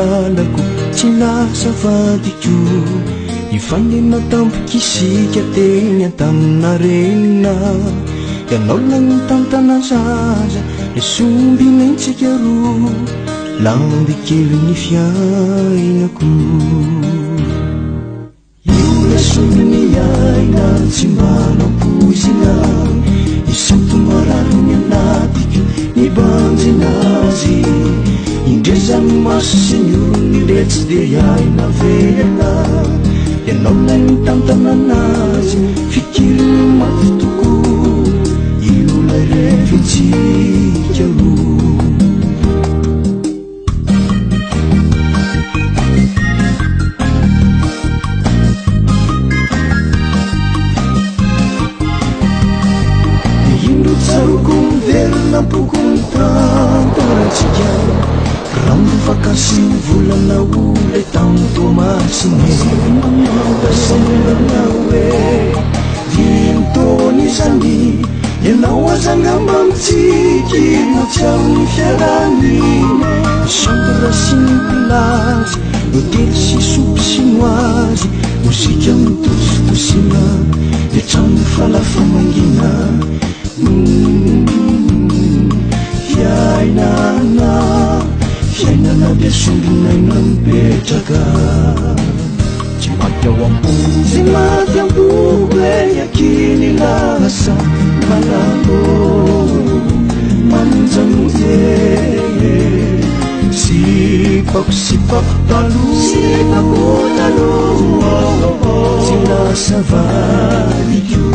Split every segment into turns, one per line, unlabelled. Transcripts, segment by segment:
lalako tsy lasa vadiko ifanena tampokisika teny antamina renina ianao lagny tantana zaza le somby mentsika roa lamby kely ny fiainako io le somby ny aina tsy manam-pozina isanto marary ny anatiko ny banjinazy indrezany maso sy ny olony le tsy de aina vela ianao lagny tantana anazy fikiriny mafy toko io lay refintsika roa Pukul tantaratsika rano vakasy volana ole tanto masine dasanana hoe vintony zany ianao azangamba mitsiky no tsy amin'ny fiarany chambre sy ny place hôtel sy soupe chinoise mozika mitositosina le trano falafa mangina fiainana de sombinaina mipetraka tsy maty ao am-po tsy maty am-po e akiny lasa malabo manonjamonje sipako talo tsy lasa valiko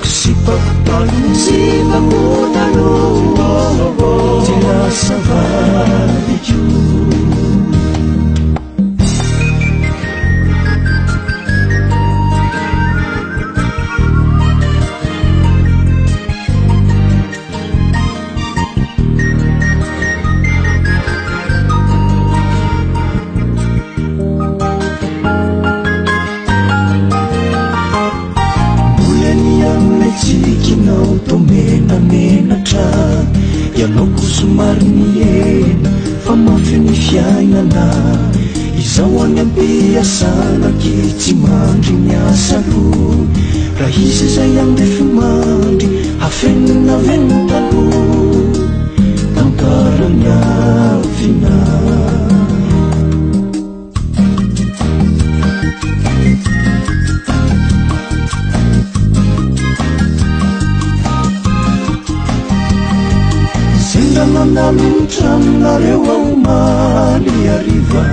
sipako talo tsy lasa valiko tikinao to menamenatra ianao kosomary ny ena fa mafy ny fiainana izao any ampiasana ke tsy mandry miasa lo raha izy zay andefy mandry hafenina venotalo tantarany avina nanalotranonareo aomaly ariva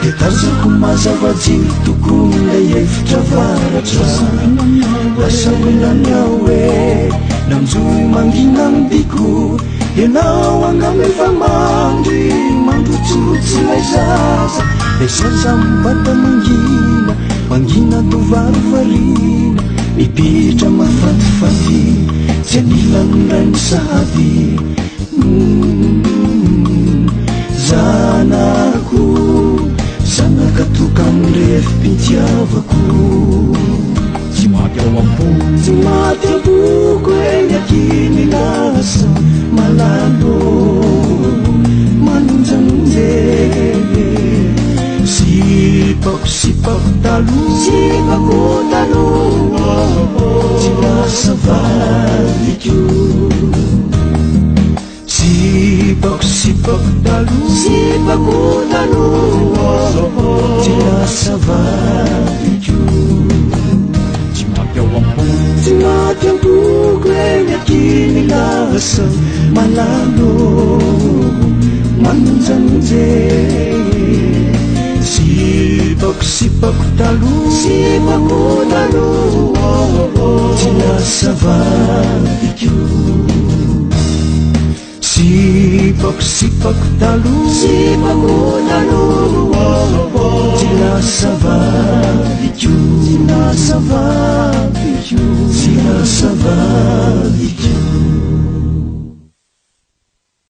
de tazako mazavajily tokony le efitra varatra lasa oenany ao hoe namjoy mangina mibiko ianao angamefa mandry mandrotsorotsy lay zaza le zaza mibata mangina tovarovarina mipitra mafatifaty tsy anilany rainy sady zanaka tokany refim-pitiavako tsy maty ao am-poko eny akiny lasa malalo manonjanonje sipako talo tsy lasa valiko sipako talo tsy lasa valiko tsy maty ao am-poko eny akiny lasa malalo manonjanonje sipako talo tsy lasa valiko sipako talo tsy lasa valiko